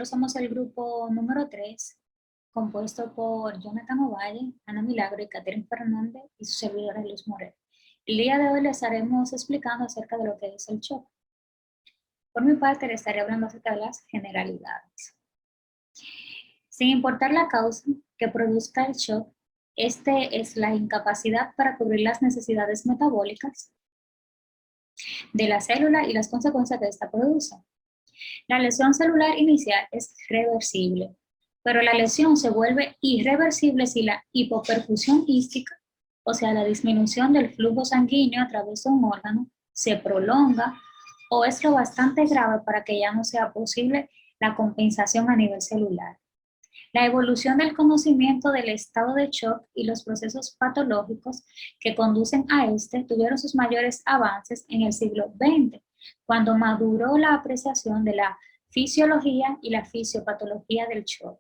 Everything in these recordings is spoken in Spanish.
Somos el grupo número 3, compuesto por Jonathan Ovalle, Ana Milagro y Catherine Fernández y su servidora Luz Morel. El día de hoy les estaremos explicando acerca de lo que es el shock. Por mi parte, les estaré hablando acerca de las generalidades. Sin importar la causa que produzca el shock, este es la incapacidad para cubrir las necesidades metabólicas de la célula y las consecuencias que esta produce. La lesión celular inicial es reversible, pero la lesión se vuelve irreversible si la hipoperfusión quística, o sea, la disminución del flujo sanguíneo a través de un órgano, se prolonga o es lo bastante grave para que ya no sea posible la compensación a nivel celular. La evolución del conocimiento del estado de shock y los procesos patológicos que conducen a este tuvieron sus mayores avances en el siglo XX, cuando maduró la apreciación de la fisiología y la fisiopatología del shock.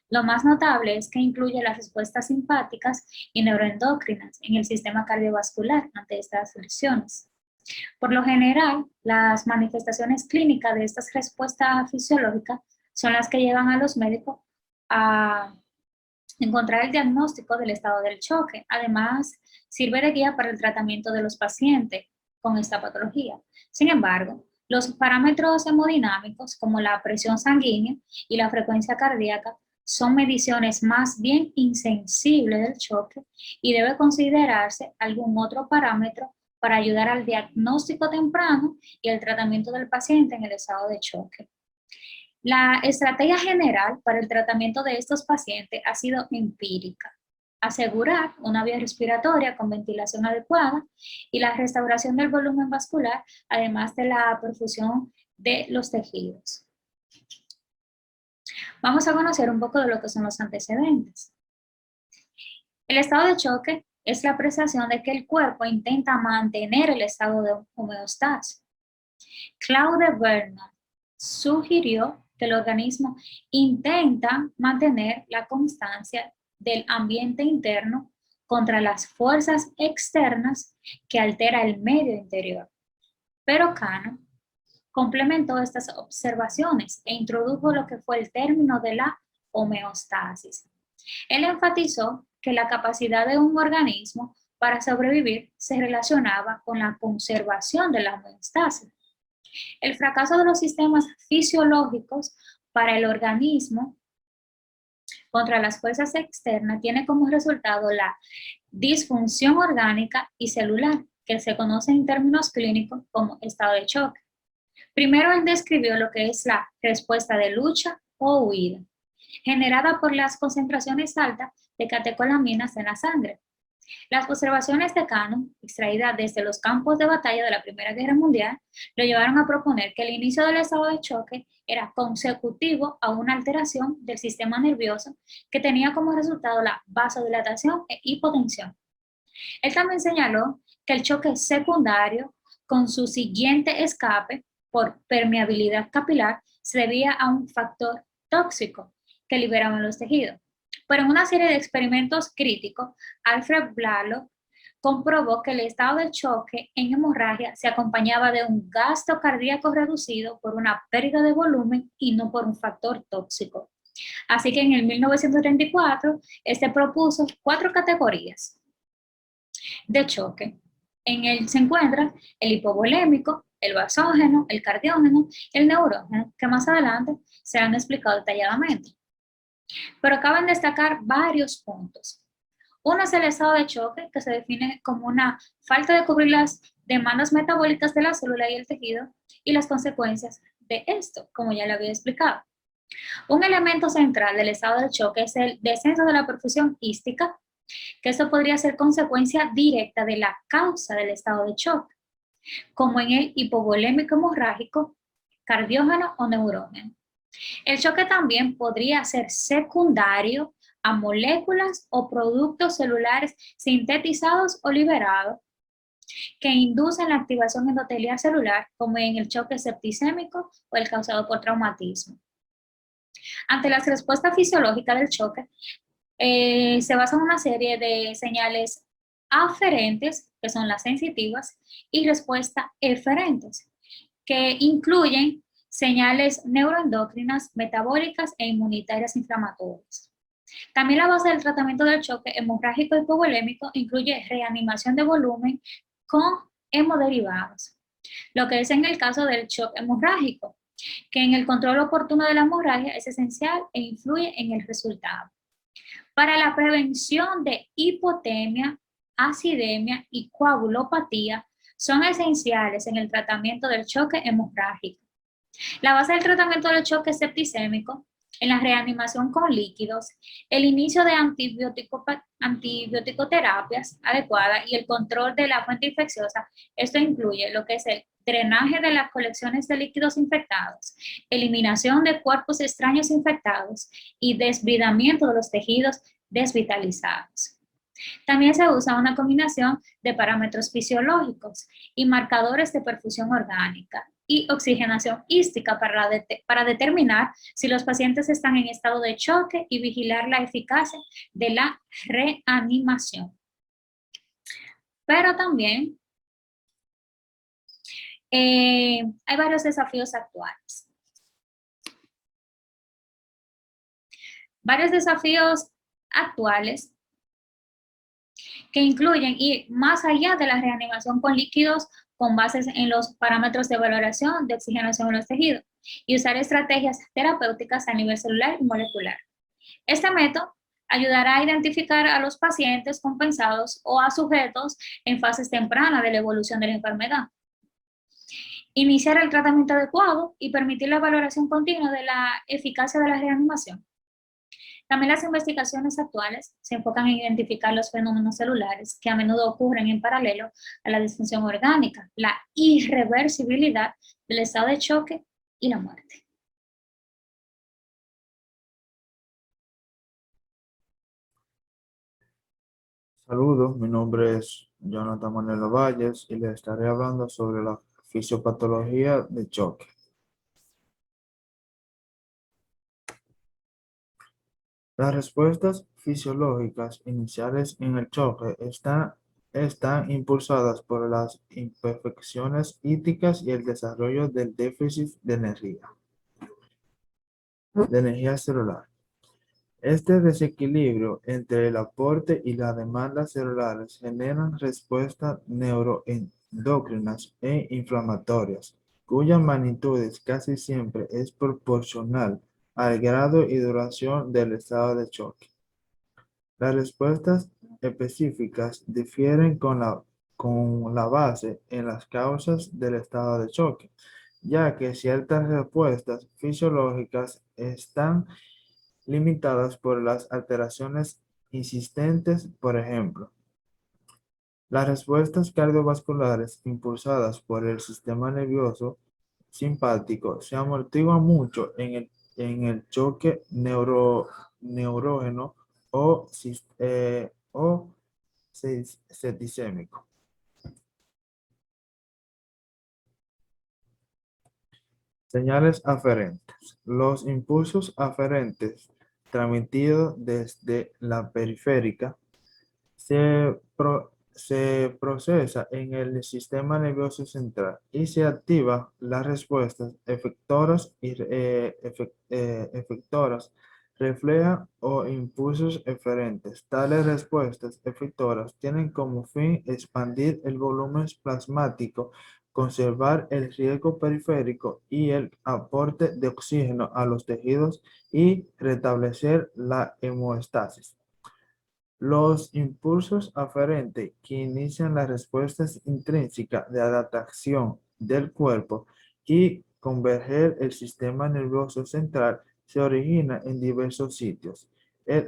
Lo más notable es que incluye las respuestas simpáticas y neuroendocrinas en el sistema cardiovascular ante estas lesiones. Por lo general, las manifestaciones clínicas de estas respuestas fisiológicas son las que llevan a los médicos a encontrar el diagnóstico del estado del choque. Además, sirve de guía para el tratamiento de los pacientes con esta patología. Sin embargo, los parámetros hemodinámicos como la presión sanguínea y la frecuencia cardíaca son mediciones más bien insensibles del choque y debe considerarse algún otro parámetro para ayudar al diagnóstico temprano y el tratamiento del paciente en el estado de choque. La estrategia general para el tratamiento de estos pacientes ha sido empírica. Asegurar una vía respiratoria con ventilación adecuada y la restauración del volumen vascular, además de la perfusión de los tejidos. Vamos a conocer un poco de lo que son los antecedentes. El estado de choque es la apreciación de que el cuerpo intenta mantener el estado de homeostasis. Claude Bernard sugirió que el organismo intenta mantener la constancia del ambiente interno contra las fuerzas externas que altera el medio interior. Pero Cano complementó estas observaciones e introdujo lo que fue el término de la homeostasis. Él enfatizó que la capacidad de un organismo para sobrevivir se relacionaba con la conservación de la homeostasis. El fracaso de los sistemas fisiológicos para el organismo contra las fuerzas externas tiene como resultado la disfunción orgánica y celular, que se conoce en términos clínicos como estado de choque. Primero él describió lo que es la respuesta de lucha o huida, generada por las concentraciones altas de catecolaminas en la sangre. Las observaciones de Cano, extraídas desde los campos de batalla de la Primera Guerra Mundial, lo llevaron a proponer que el inicio del estado de choque era consecutivo a una alteración del sistema nervioso que tenía como resultado la vasodilatación e hipotensión. Él también señaló que el choque secundario, con su siguiente escape por permeabilidad capilar, se debía a un factor tóxico que liberaban los tejidos. Pero en una serie de experimentos críticos, Alfred Blalock comprobó que el estado de choque en hemorragia se acompañaba de un gasto cardíaco reducido por una pérdida de volumen y no por un factor tóxico. Así que en el 1934, este propuso 4 categorías de choque. En él se encuentra el hipovolémico, el vasógeno, el cardiógeno y el neurógeno, que más adelante serán explicados detalladamente. Pero caben destacar varios puntos. Uno es el estado de choque, que se define como una falta de cubrir las demandas metabólicas de la célula y el tejido y las consecuencias de esto, como ya le había explicado. Un elemento central del estado de choque es el descenso de la perfusión quística, que eso podría ser consecuencia directa de la causa del estado de choque, como en el hipovolémico hemorrágico, cardiógeno o neurógeno. El choque también podría ser secundario a moléculas o productos celulares sintetizados o liberados que inducen la activación endotelial celular, como en el choque septicémico o el causado por traumatismo. Ante las respuestas fisiológicas del choque, se basa en una serie de señales aferentes, que son las sensitivas, y respuestas eferentes, que incluyen señales neuroendocrinas, metabólicas e inmunitarias inflamatorias. También la base del tratamiento del choque hemorrágico hipovolémico incluye reanimación de volumen con hemoderivados, lo que es en el caso del shock hemorrágico, que en el control oportuno de la hemorragia es esencial e influye en el resultado. Para la prevención de hipotemia, acidemia y coagulopatía son esenciales en el tratamiento del choque hemorrágico. La base del tratamiento del choque septicémico en la reanimación con líquidos, el inicio de antibioticoterapias adecuadas y el control de la fuente infecciosa. Esto incluye lo que es el drenaje de las colecciones de líquidos infectados, eliminación de cuerpos extraños infectados y desbridamiento de los tejidos desvitalizados. También se usa una combinación de parámetros fisiológicos y marcadores de perfusión orgánica y oxigenación ística para determinar si los pacientes están en estado de choque y vigilar la eficacia de la reanimación. Pero también hay varios desafíos actuales. Varios desafíos actuales que incluyen ir más allá de la reanimación con líquidos con bases en los parámetros de valoración de oxigenación en los tejidos y usar estrategias terapéuticas a nivel celular y molecular. Este método ayudará a identificar a los pacientes compensados o a sujetos en fases tempranas de la evolución de la enfermedad. Iniciar el tratamiento adecuado y permitir la valoración continua de la eficacia de la reanimación. También las investigaciones actuales se enfocan en identificar los fenómenos celulares que a menudo ocurren en paralelo a la disfunción orgánica, la irreversibilidad del estado de choque y la muerte. Saludos, mi nombre es Jonathan Manuel Valles y les estaré hablando sobre la fisiopatología de choque. Las respuestas fisiológicas iniciales en el choque están impulsadas por las imperfecciones hídricas y el desarrollo del déficit de energía celular. Este desequilibrio entre el aporte y la demanda celulares generan respuestas neuroendocrinas e inflamatorias, cuya magnitud casi siempre es proporcional al grado y duración del estado de choque. Las respuestas específicas difieren con la base en las causas del estado de choque, ya que ciertas respuestas fisiológicas están limitadas por las alteraciones insistentes, por ejemplo. Las respuestas cardiovasculares impulsadas por el sistema nervioso simpático se amortiguan mucho en el choque neurógeno o septicémico. Señales aferentes. Los impulsos aferentes transmitidos desde la periférica se procesa en el sistema nervioso central y se activa las respuestas efectoras, refleja o impulsos eferentes. Tales respuestas efectoras tienen como fin expandir el volumen plasmático, conservar el riesgo periférico y el aporte de oxígeno a los tejidos y restablecer la hemostasis. Los impulsos aferentes que inician las respuestas intrínsecas de adaptación del cuerpo y converger el sistema nervioso central se originan en diversos sitios. El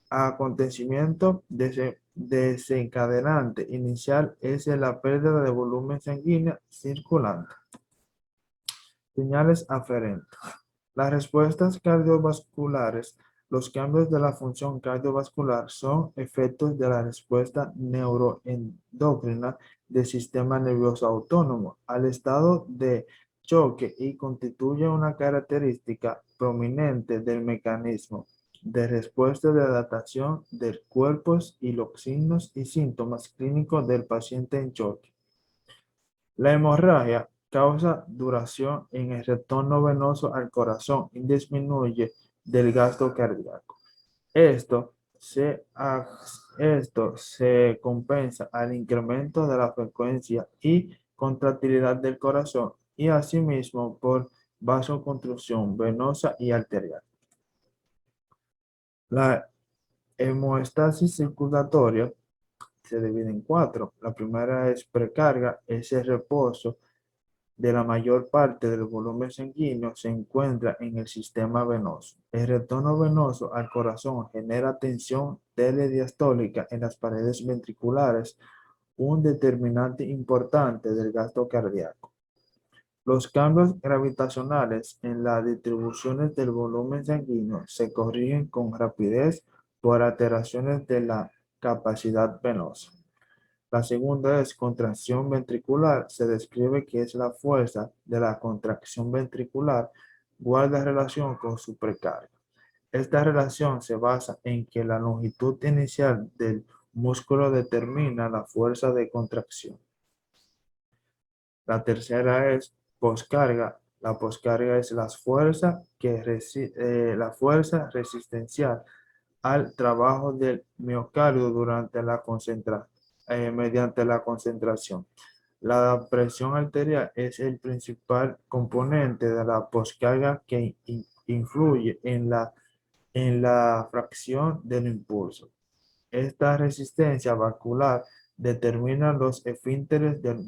acontecimiento desencadenante inicial es la pérdida de volumen sanguíneo circulante. Señales aferentes. Las respuestas cardiovasculares, los cambios de la función cardiovascular son efectos de la respuesta neuroendocrina del sistema nervioso autónomo al estado de choque y constituye una característica prominente del mecanismo de respuesta de adaptación del cuerpo y los signos y síntomas clínicos del paciente en choque. La hemorragia causa duración en el retorno venoso al corazón y disminuye del gasto cardíaco. Esto esto se compensa al incremento de la frecuencia y contractilidad del corazón y asimismo por vasoconstrucción venosa y arterial. La hemostasis circulatoria se divide en cuatro. La primera es precarga, es el reposo de la mayor parte del volumen sanguíneo se encuentra en el sistema venoso. El retorno venoso al corazón genera tensión telediastólica en las paredes ventriculares, un determinante importante del gasto cardíaco. Los cambios gravitacionales en las distribuciones del volumen sanguíneo se corrigen con rapidez por alteraciones de la capacidad venosa. La segunda es contracción ventricular. Se describe que es la fuerza de la contracción ventricular guarda relación con su precarga. Esta relación se basa en que la longitud inicial del músculo determina la fuerza de contracción. La tercera es poscarga. La poscarga es la fuerza resistencial al trabajo del miocardio mediante la concentración. La presión arterial es el principal componente de la poscarga que influye en la fracción del impulso. Esta resistencia vascular determina los esfínteres del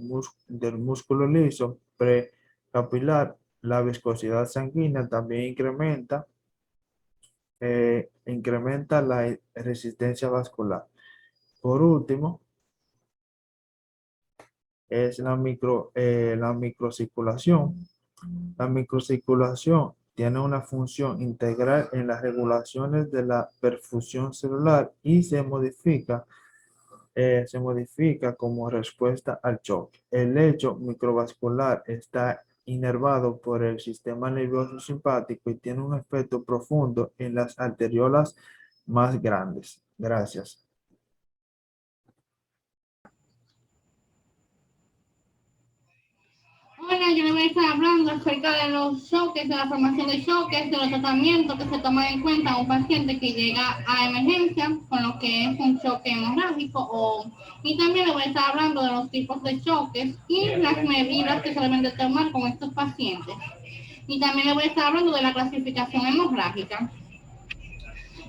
músculo liso precapilar. La viscosidad sanguínea también incrementa la resistencia vascular. Por último, es la microcirculación. La microcirculación tiene una función integral en las regulaciones de la perfusión celular y se modifica como respuesta al choque. El lecho microvascular está inervado por el sistema nervioso simpático y tiene un efecto profundo en las arteriolas más grandes. Gracias. Hola, yo le voy a estar hablando acerca de los choques, de la formación de choques, de los tratamientos que se toman en cuenta a un paciente que llega a emergencia con lo que es un choque hemorrágico y también le voy a estar hablando de los tipos de choques y las medidas que se deben de tomar con estos pacientes. Y también le voy a estar hablando de la clasificación hemorrágica.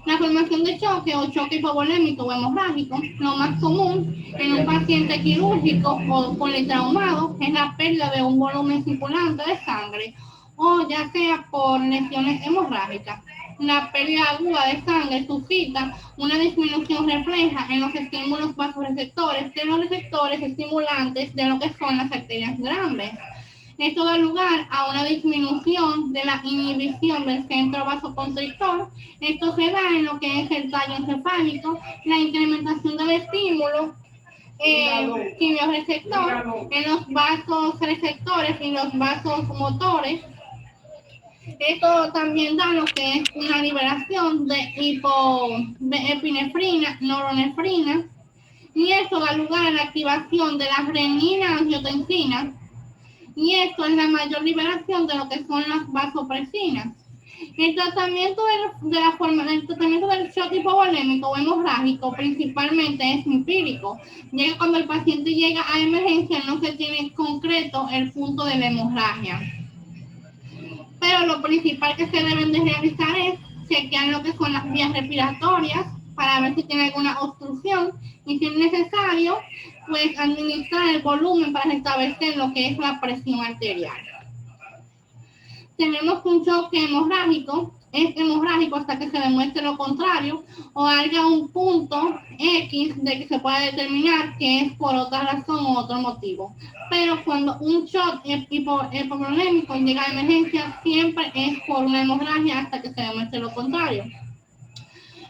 La formación de choque o choque hipovolémico o hemorrágico, lo más común en un paciente quirúrgico o politraumado es la pérdida de un volumen circulante de sangre o ya sea por lesiones hemorrágicas. La pérdida aguda de sangre suscita una disminución refleja en los estímulos vasoreceptores de los receptores estimulantes de lo que son las arterias grandes. Esto da lugar a una disminución de la inhibición del centro vasoconstrictor. Esto se da en lo que es el tallo encefálico, la incrementación del estímulo quimioreceptor en los vasos receptores y los vasos motores. Esto también da lo que es una liberación de epinefrina, noronefrina, y esto da lugar a la activación de la renina-angiotensina, y esto es la mayor liberación de lo que son las vasopresinas. El tratamiento del shock hipovolémico o hemorrágico principalmente es empírico, ya que cuando el paciente llega a emergencia no se tiene concreto el punto de la hemorragia. Pero lo principal que se deben de realizar es chequear lo que son las vías respiratorias para ver si tiene alguna obstrucción y si es necesario, pues administrar el volumen para restablecer lo que es la presión arterial. Tenemos un choque hemorrágico, es hemorrágico hasta que se demuestre lo contrario o haya un punto X de que se pueda determinar que es por otra razón o otro motivo. Pero cuando un shock hipovolémico llega a emergencia, siempre es por una hemorragia hasta que se demuestre lo contrario.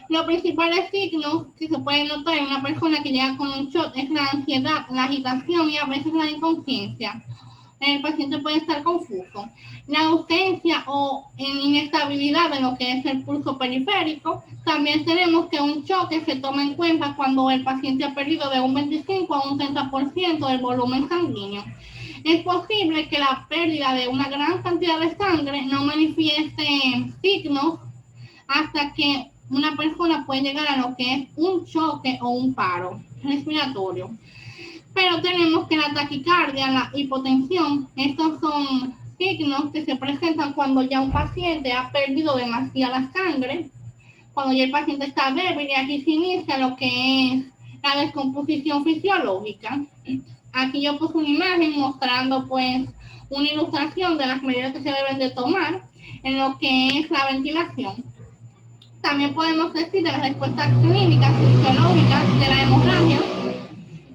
Los principales signos que se pueden notar en una persona que llega con un shock es la ansiedad, la agitación y a veces la inconsciencia. El paciente puede estar confuso. La ausencia o inestabilidad de lo que es el pulso periférico. También tenemos que un choque se toma en cuenta cuando el paciente ha perdido de un 25 a un 30% del volumen sanguíneo. Es posible que la pérdida de una gran cantidad de sangre no manifieste signos hasta que una persona puede llegar a lo que es un choque o un paro respiratorio. Pero tenemos que la taquicardia, la hipotensión, estos son signos que se presentan cuando ya un paciente ha perdido demasiada sangre, cuando ya el paciente está débil, y aquí se inicia lo que es la descomposición fisiológica. Aquí yo puse una imagen mostrando pues una ilustración de las medidas que se deben de tomar en lo que es la ventilación. También podemos decir de las respuestas clínicas fisiológicas de la hemorragia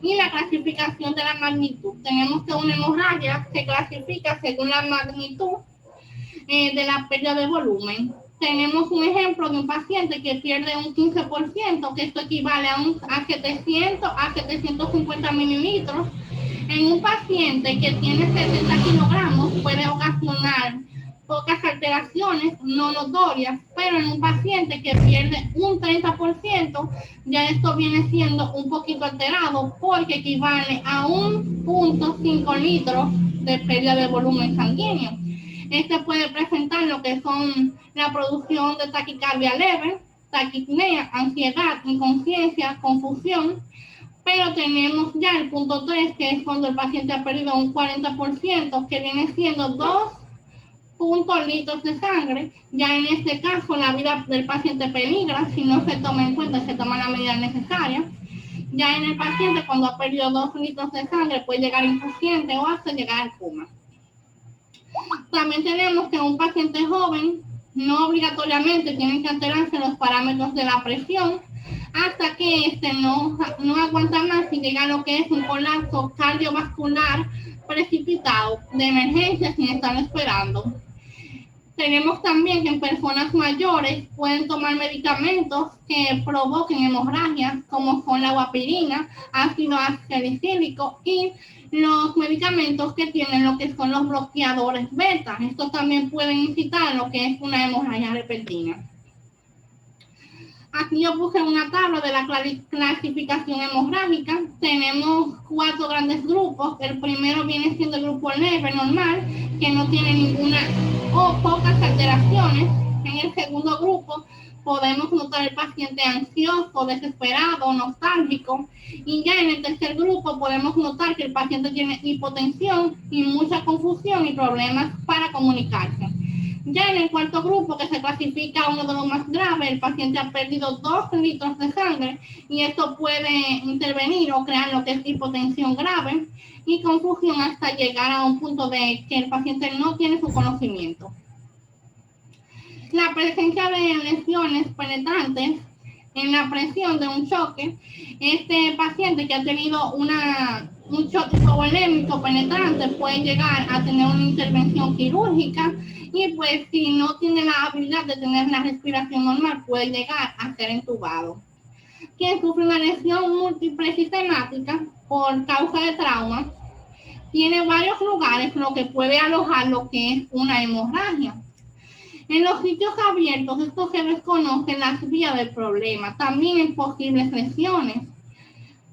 y la clasificación de la magnitud. Tenemos que una hemorragia se clasifica según la magnitud de la pérdida de volumen. Tenemos un ejemplo de un paciente que pierde un 15%, que esto equivale a 700 a 750 mililitros. En un paciente que tiene 70 kilogramos puede ocasionar pocas alteraciones no notorias, pero en un paciente que pierde un 30%, ya esto viene siendo un poquito alterado porque equivale a 1.5 litros de pérdida de volumen sanguíneo. Este puede presentar lo que son la producción de taquicardia leve, taquipnea, ansiedad, inconsciencia, confusión, pero tenemos ya el punto 3, que es cuando el paciente ha perdido un 40%, que viene siendo 2 litros de sangre. Ya en este caso la vida del paciente peligra si no se toma en cuenta y se toman las medidas necesarias. Ya en el paciente, cuando ha perdido 2 litros de sangre, puede llegar inconsciente o hasta llegar al coma. También tenemos que un paciente joven no obligatoriamente tienen que alterarse los parámetros de la presión hasta que este no aguanta más y llega a lo que es un colapso cardiovascular precipitado de emergencia sin estar esperando. Tenemos también que en personas mayores pueden tomar medicamentos que provoquen hemorragias, como son la guapirina, ácido salicílico y los medicamentos que tienen lo que son los bloqueadores beta. Estos también pueden incitar lo que es una hemorragia repentina. Aquí yo puse una tabla de la clasificación hemorrágica. Tenemos 4 grandes grupos. El primero viene siendo el grupo leve, normal, que no tiene ninguna o pocas alteraciones. En el segundo grupo podemos notar el paciente ansioso, desesperado, nostálgico. Y ya en el tercer grupo podemos notar que el paciente tiene hipotensión y mucha confusión y problemas para comunicarse. Ya en el cuarto grupo, que se clasifica uno de los más graves, el paciente ha perdido 2 litros de sangre y esto puede intervenir o crear lo que es hipotensión grave y confusión hasta llegar a un punto de que el paciente no tiene su conocimiento. La presencia de lesiones penetrantes en la presión de un choque, este paciente que ha tenido un choque hipovolémico penetrante puede llegar a tener una intervención quirúrgica y pues si no tiene la habilidad de tener la respiración normal puede llegar a ser entubado. Quien sufre una lesión múltiple sistemática por causa de trauma tiene varios lugares lo que puede alojar lo que es una hemorragia. En los sitios abiertos, esto se desconocen las vías del problema, también en posibles lesiones.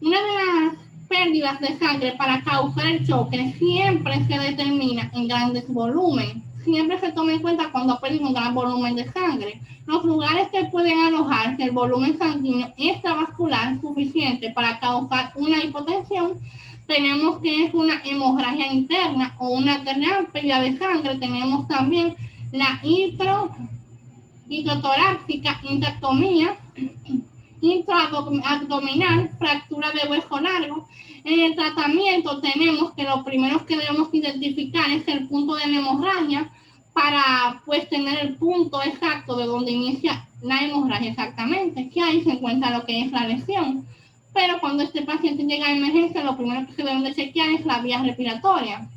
Una de las pérdidas de sangre para causar el choque siempre se determina en grandes volúmenes. Siempre se toma en cuenta cuando ha perdido un gran volumen de sangre. Los lugares que pueden alojarse el volumen sanguíneo extravascular suficiente para causar una hipotensión, tenemos que es una hemorragia interna o una gran pérdida de sangre. Tenemos también la hidrotorácica, intactomía, intraabdominal, fractura de hueso largo. En el tratamiento tenemos que lo primero que debemos identificar es el punto de la hemorragia para pues tener el punto exacto de donde inicia la hemorragia exactamente, que ahí se encuentra lo que es la lesión. Pero cuando este paciente llega a emergencia, lo primero que se deben de chequear es la vía respiratoria.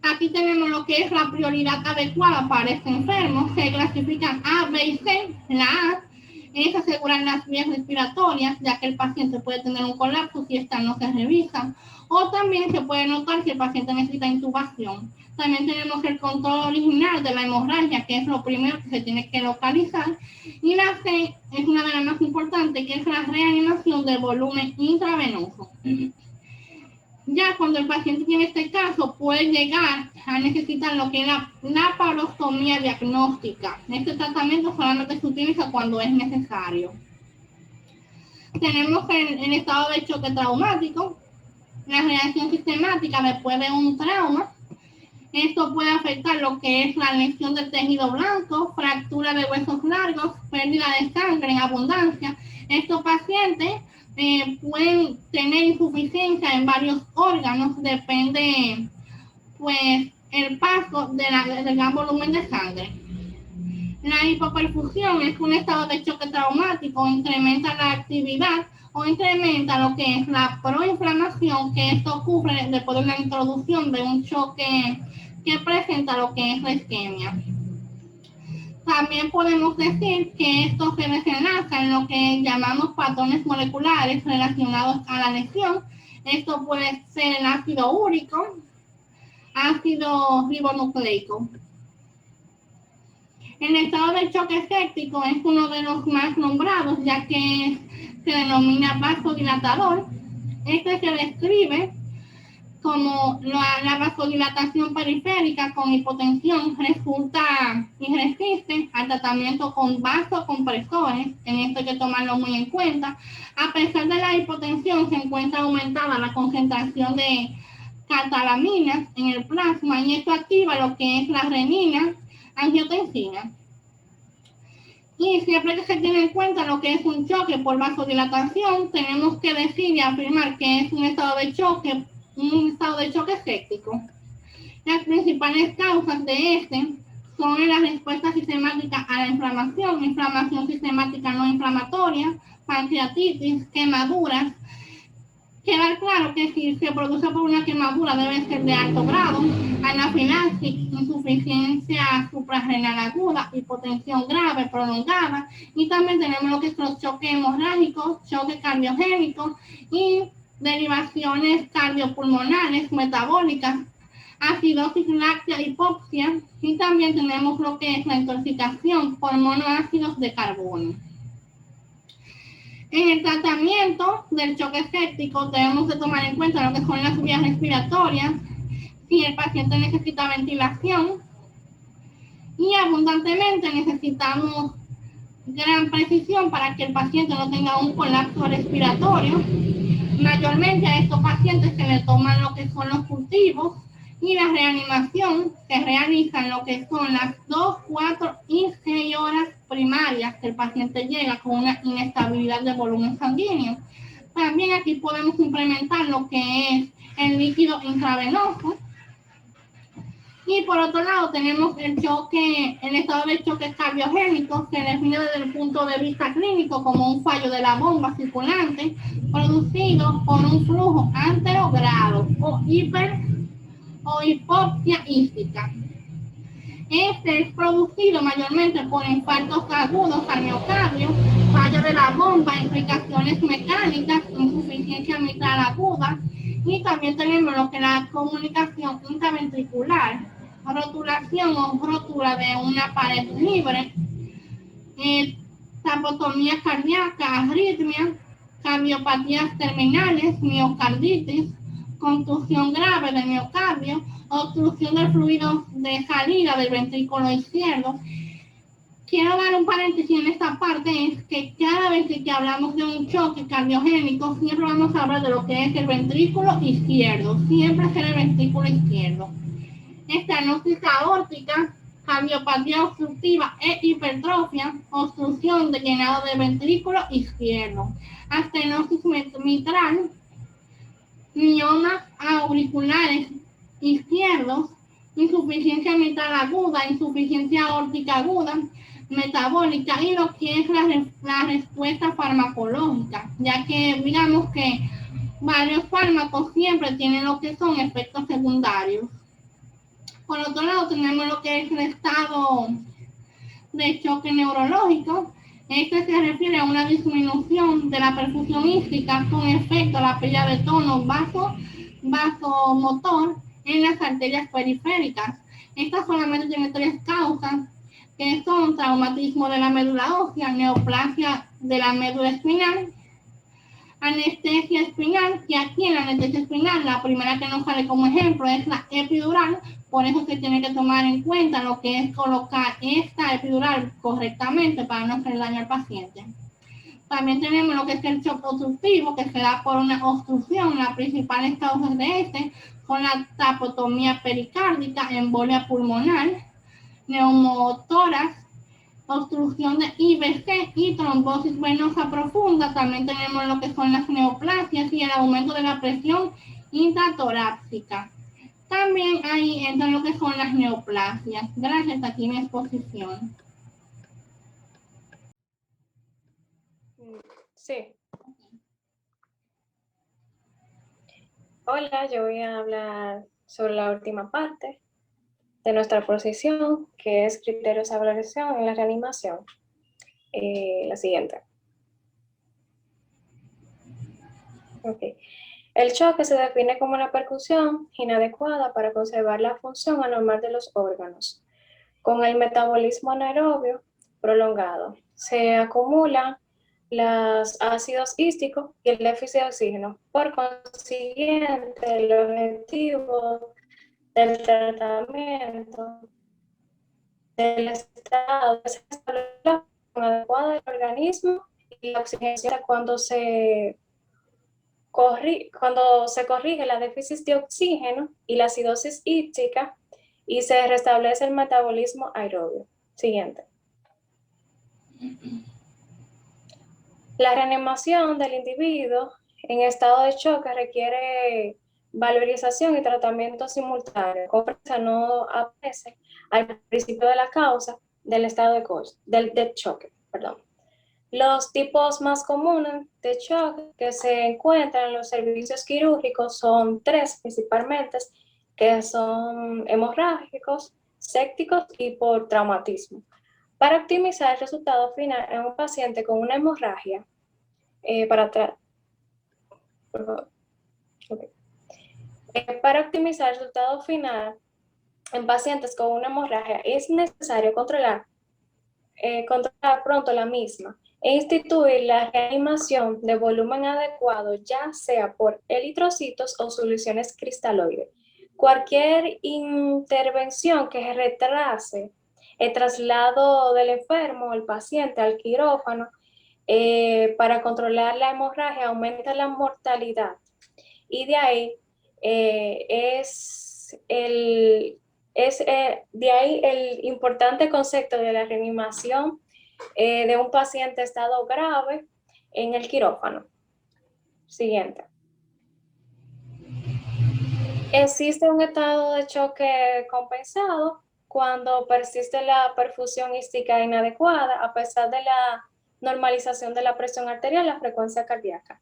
Aquí tenemos lo que es la prioridad adecuada para este enfermo. Se clasifican A, B y C. La A es asegurar las vías respiratorias, ya que el paciente puede tener un colapso si esta no se revisa. O también se puede notar si el paciente necesita intubación. También tenemos el control original de la hemorragia, que es lo primero que se tiene que localizar. Y la C es una de las más importantes, que es la reanimación del volumen intravenoso. Ya cuando el paciente tiene este caso, puede llegar a necesitar lo que es la laparostomía diagnóstica. Este tratamiento solamente se utiliza cuando es necesario. Tenemos el estado de choque traumático, la reacción sistemática después de un trauma. Esto puede afectar lo que es la lesión del tejido blanco, fractura de huesos largos, pérdida de sangre en abundancia. Estos pacientes pueden tener insuficiencia en varios órganos, depende pues el paso del gran volumen de sangre. La hipoperfusión es un estado de choque traumático, incrementa la actividad o incrementa lo que es la proinflamación, que esto ocurre después de la introducción de un choque que presenta lo que es la isquemia. También podemos decir que esto se desenlaza en lo que llamamos patrones moleculares relacionados a la lesión. Esto puede ser el ácido úrico, ácido ribonucleico. El estado de choque séptico es uno de los más nombrados, ya que se denomina vasodilatador. Este se describe como la vasodilatación periférica con hipotensión resulta y resiste al tratamiento con vasocompresores. En esto hay que tomarlo muy en cuenta. A pesar de la hipotensión, se encuentra aumentada la concentración de catalaminas en el plasma y esto activa lo que es la renina angiotensina. Y siempre que se tiene en cuenta lo que es un choque por vasodilatación, tenemos que decir y afirmar que es un estado de choque séptico. Las principales causas de este son la respuesta sistemática a la inflamación sistemática no inflamatoria, pancreatitis, quemaduras. Queda claro que si se produce por una quemadura debe ser de alto grado, anafilaxis, insuficiencia suprarrenal aguda, hipotensión grave prolongada, y también tenemos lo que es los choques hemorrágicos, choques cardiogénicos y derivaciones cardiopulmonares, metabólicas, acidosis láctea, hipoxia, y también tenemos lo que es la intoxicación por monoácidos de carbono. En el tratamiento del choque séptico debemos de tomar en cuenta lo que son las vías respiratorias, si el paciente necesita ventilación, y abundantemente necesitamos gran precisión para que el paciente no tenga un colapso respiratorio. Mayormente a estos pacientes se le toman lo que son los cultivos y la reanimación se realiza en lo que son las 2, 4 y 6 horas primarias que el paciente llega con una inestabilidad de volumen sanguíneo. También aquí podemos implementar lo que es el líquido intravenoso. Y por otro lado tenemos el estado de choque cardiogénico, que define desde el punto de vista clínico como un fallo de la bomba circulante producido por un flujo anterogrado o hipoxia ística. Este es producido mayormente por infartos agudos al miocardio, fallo de la bomba, implicaciones mecánicas, insuficiencia mitral aguda, y también tenemos lo que es la comunicación intraventricular, rotulación o rotura de una pared libre, tapotomía cardíaca, arritmia, cardiopatías terminales, miocarditis, contusión grave del miocardio, obstrucción del fluido de salida del ventrículo izquierdo. Quiero dar un paréntesis en esta parte, es que cada vez que hablamos de un choque cardiogénico, siempre vamos a hablar de lo que es el ventrículo izquierdo, siempre será el ventrículo izquierdo. Estenosis aórtica, cardiopatía obstructiva e hipertrofia, obstrucción de llenado del ventrículo izquierdo, estenosis mitral, miomas auriculares izquierdos, insuficiencia mitral aguda, insuficiencia aórtica aguda, metabólica, y lo que es la respuesta farmacológica, ya que digamos que varios fármacos siempre tienen lo que son efectos secundarios. Por otro lado tenemos lo que es el estado de choque neurológico. Este se refiere a una disminución de la perfusión ística con efecto a la pérdida de tono vasomotor en las arterias periféricas. Estas solamente tienen 3 causas, que son traumatismo de la médula ósea, neoplasia de la médula espinal, Anestesia espinal, que aquí en la anestesia espinal, la primera que nos sale como ejemplo es la epidural, por eso se tiene que tomar en cuenta lo que es colocar esta epidural correctamente para no hacer daño al paciente. También tenemos lo que es el shock obstructivo, que se da por una obstrucción. Las principales causas de este son la tapotomía pericárdica, embolia pulmonar, neumotórax, obstrucción de IVC y trombosis venosa profunda. También tenemos lo que son las neoplasias y el aumento de la presión intratorácica. También ahí entran lo que son las neoplasias. Gracias, aquí mi exposición. Sí. Hola, yo voy a hablar sobre la última parte de nuestra posición, que es criterios de valoración en la reanimación. La siguiente. Okay. El choque se define como una percusión inadecuada para conservar la función anormal de los órganos. Con el metabolismo anaerobio prolongado, se acumulan los ácidos hísticos y el déficit de oxígeno. Por consiguiente, el objetivo del tratamiento del estado es establecer la función adecuada del organismo y la oxigenación cuando se corrige la déficit de oxígeno y la acidosis hídrica y se restablece el metabolismo aerobio. Siguiente. La reanimación del individuo en estado de choque requiere valorización y tratamiento simultáneo, con no aparece al principio de la causa del estado de choque. Los tipos más comunes de shock que se encuentran en los servicios quirúrgicos son tres principalmente, que son hemorrágicos, sépticos y por traumatismo. Para optimizar el resultado final en un paciente con una hemorragia, para optimizar el resultado final en pacientes con una hemorragia es necesario controlar pronto la misma e instituir la reanimación de volumen adecuado, ya sea por eritrocitos o soluciones cristaloides. Cualquier intervención que retrase el traslado del enfermo o el paciente al quirófano para controlar la hemorragia aumenta la mortalidad. Y de ahí de ahí el importante concepto de la reanimación de un paciente estado grave en el quirófano. Siguiente. Existe un estado de choque compensado cuando persiste la perfusión hística inadecuada a pesar de la normalización de la presión arterial y la frecuencia cardíaca.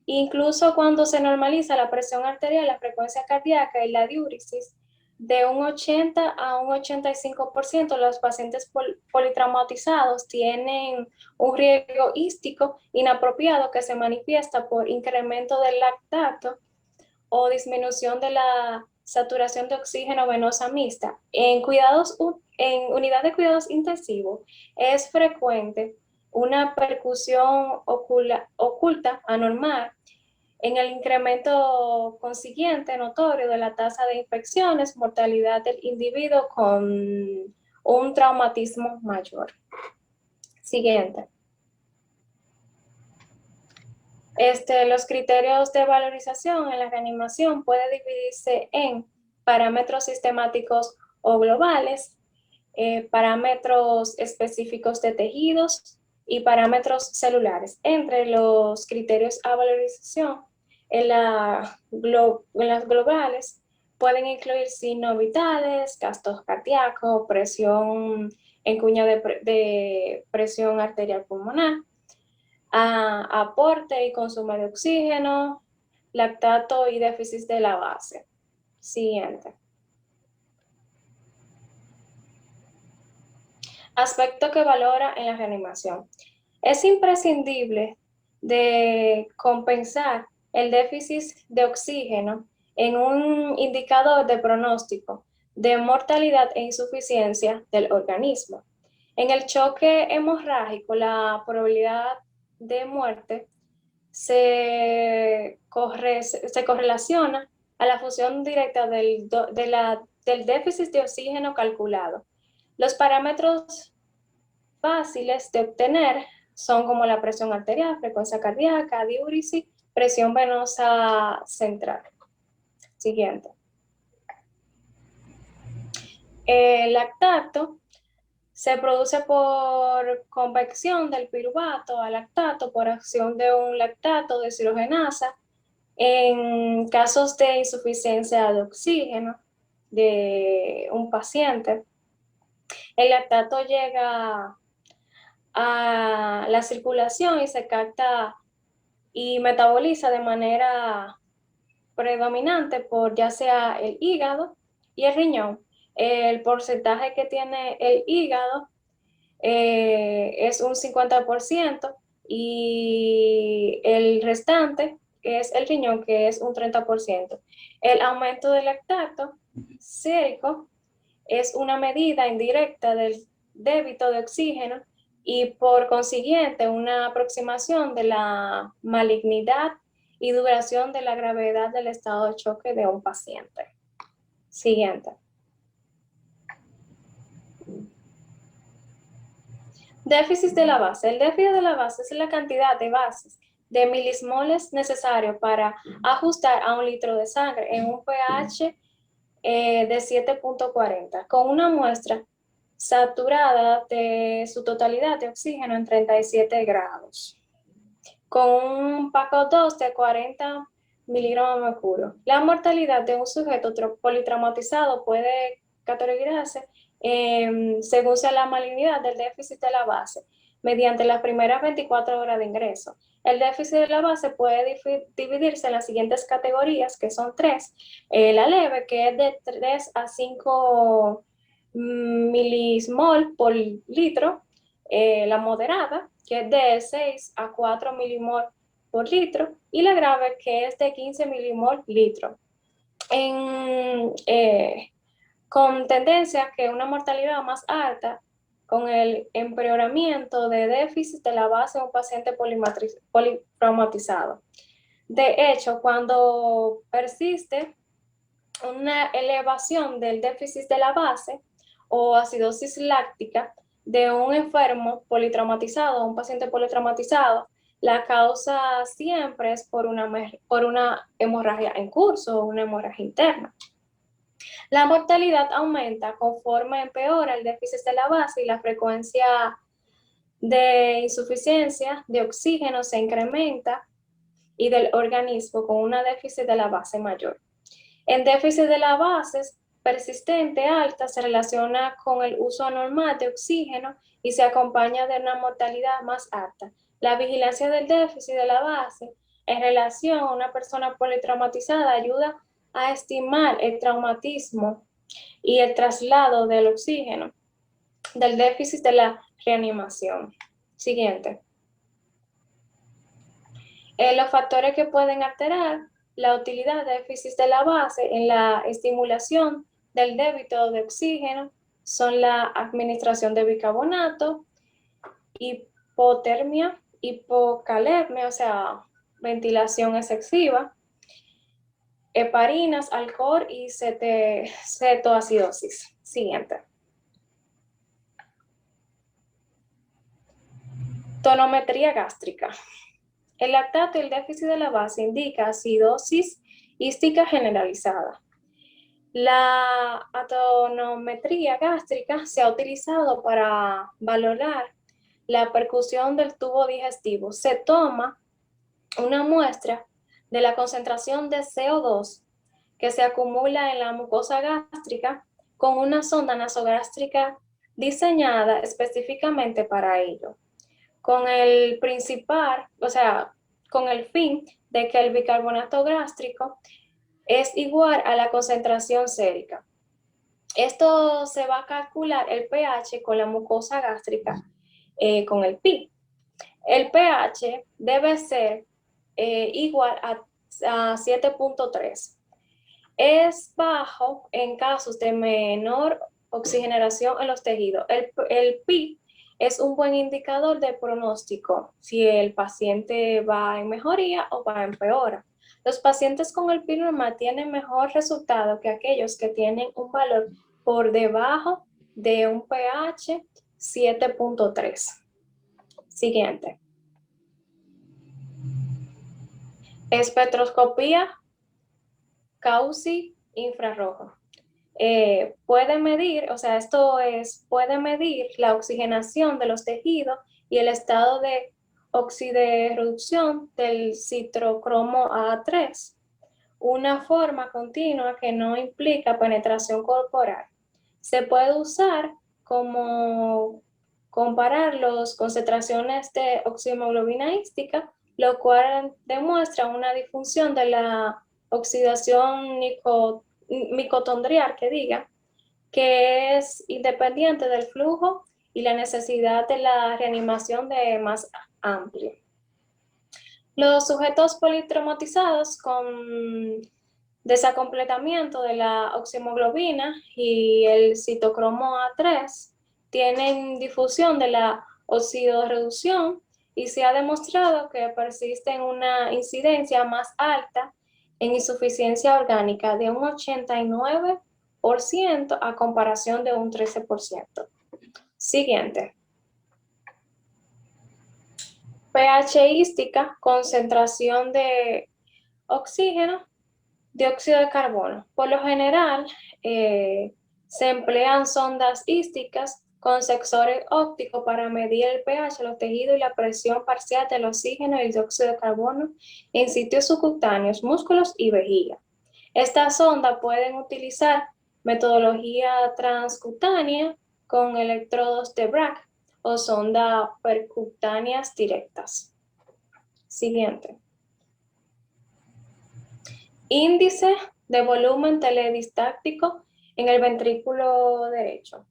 Incluso cuando se normaliza la presión arterial, la frecuencia cardíaca y la diúresis, de un 80 a un 85% los pacientes politraumatizados tienen un riesgo hístico inapropiado que se manifiesta por incremento del lactato o disminución de la saturación de oxígeno venosa mixta. En unidad de cuidados intensivos es frecuente una percusión oculta anormal en el incremento consiguiente notorio de la tasa de infecciones, mortalidad del individuo con un traumatismo mayor. Siguiente. Los criterios de valorización en la reanimación pueden dividirse en parámetros sistemáticos o globales, parámetros específicos de tejidos y parámetros celulares. Entre los criterios a valorización en las globales pueden incluir signos vitales, gastos cardíacos, presión en cuña de presión arterial pulmonar, aporte y consumo de oxígeno, lactato y déficit de la base. Siguiente. Aspecto que valora en la reanimación. Es imprescindible de compensar el déficit de oxígeno en un indicador de pronóstico de mortalidad e insuficiencia del organismo. En el choque hemorrágico, la probabilidad de muerte se correlaciona a la función directa del déficit de oxígeno calculado. Los parámetros fáciles de obtener son como la presión arterial, frecuencia cardíaca, diúresis, presión venosa central. Siguiente. El lactato se produce por convección del piruvato a lactato por acción de un lactato deshidrogenasa en casos de insuficiencia de oxígeno de un paciente. El lactato llega a la circulación y se capta y metaboliza de manera predominante por ya sea el hígado y el riñón. El porcentaje que tiene el hígado es un 50% y el restante es el riñón, que es un 30%. El aumento del lactato sérico es una medida indirecta del débito de oxígeno y por consiguiente una aproximación de la malignidad y duración de la gravedad del estado de choque de un paciente. Siguiente. Déficit de la base. El déficit de la base es la cantidad de bases de milismoles necesario para ajustar a 1 litro de sangre en un pH de 7.40 con una muestra saturada de su totalidad de oxígeno en 37 grados, con un PaCO2 de 40 miligramos de mercurio. La mortalidad de un sujeto politraumatizado puede categorizarse según sea la malignidad del déficit de la base, mediante las primeras 24 horas de ingreso. El déficit de la base puede dividirse en las siguientes categorías, que son 3. La leve, que es de 3 a 5 milismol por litro. La moderada, que es de 6 a 4 milimol por litro. Y la grave, que es de 15 milimol litro. Con tendencia que una mortalidad más alta con el empeoramiento de déficit de la base de un paciente politraumatizado. De hecho, cuando persiste una elevación del déficit de la base o acidosis láctica de un enfermo politraumatizado, un paciente politraumatizado, la causa siempre es por una hemorragia en curso o una hemorragia interna. La mortalidad aumenta conforme empeora el déficit de la base y la frecuencia de insuficiencia de oxígeno se incrementa y del organismo con una déficit de la base mayor. En déficit de la base persistente alta se relaciona con el uso anormal de oxígeno y se acompaña de una mortalidad más alta. La vigilancia del déficit de la base en relación a una persona politraumatizada ayuda a estimar el traumatismo y el traslado del oxígeno del déficit de la reanimación. Siguiente. Los factores que pueden alterar la utilidad de déficit de la base en la estimulación del débito de oxígeno son la administración de bicarbonato, hipotermia, hipocalemia, o sea, ventilación excesiva, heparinas, alcohol y cetoacidosis. Siguiente. Tonometría gástrica. El lactato y el déficit de la base indica acidosis hística generalizada. La tonometría gástrica se ha utilizado para valorar la percusión del tubo digestivo. Se toma una muestra de la concentración de CO2 que se acumula en la mucosa gástrica con una sonda nasogástrica diseñada específicamente para ello, con el fin de que el bicarbonato gástrico es igual a la concentración sérica. Esto se va a calcular el pH con la mucosa gástrica con el pi. El pH debe ser igual a 7.3. Es bajo en casos de menor oxigenación en los tejidos. El pi es un buen indicador de pronóstico si el paciente va en mejoría o va en peora. Los pacientes con el pirinolamab tienen mejor resultado que aquellos que tienen un valor por debajo de un pH 7.3. Siguiente. Espectroscopía Cauchy infrarrojo. Puede medir, o sea, puede medir la oxigenación de los tejidos y el estado de oxidorreducción del citrocromo A3, una forma continua que no implica penetración corporal. Se puede usar como comparar las concentraciones de oxihemoglobina ística, lo cual demuestra una disfunción de la oxidación mitocondrial, que es independiente del flujo y la necesidad de la reanimación de más amplia. Los sujetos politraumatizados con desacompletamiento de la oxihemoglobina y el citocromo A3 tienen difusión de la oxidorreducción y se ha demostrado que persiste una incidencia más alta en insuficiencia orgánica de un 89% a comparación de un 13%. Siguiente. pH ística, concentración de oxígeno, dióxido de carbono. Por lo general, se emplean sondas ísticas con sensores ópticos para medir el pH de los tejidos y la presión parcial del oxígeno y el dióxido de carbono en sitios subcutáneos, músculos y vejiga. Estas sondas pueden utilizar metodología transcutánea con electrodos de Bragg o sondas percutáneas directas. Siguiente. Índice de volumen teledistáctico en el ventrículo derecho.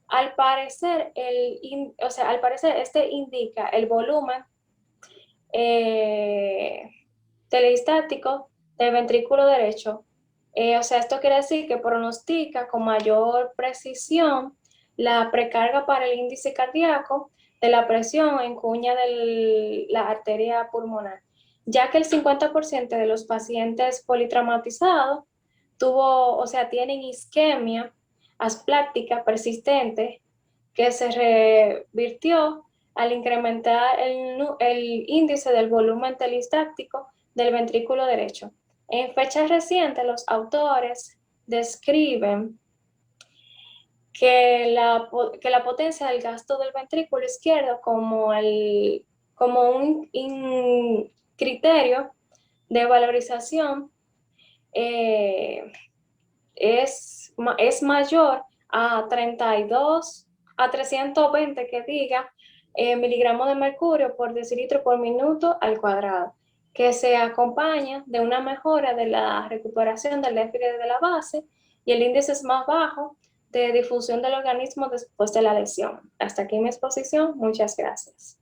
Al parecer, este indica el volumen teledistáctico del ventrículo derecho. Esto quiere decir que pronostica con mayor precisión la precarga para el índice cardíaco de la presión en cuña de la arteria pulmonar, ya que el 50% de los pacientes politraumatizados tienen isquemia aspláctica persistente que se revirtió al incrementar el índice del volumen teledistáctico del ventrículo derecho. En fechas recientes, los autores describen que la potencia del gasto del ventrículo izquierdo como un criterio de valorización es mayor a 320 miligramos de mercurio por decilitro por minuto al cuadrado, que se acompaña de una mejora de la recuperación del déficit de la base y el índice es más bajo de difusión del organismo después de la lesión. Hasta aquí mi exposición. Muchas gracias.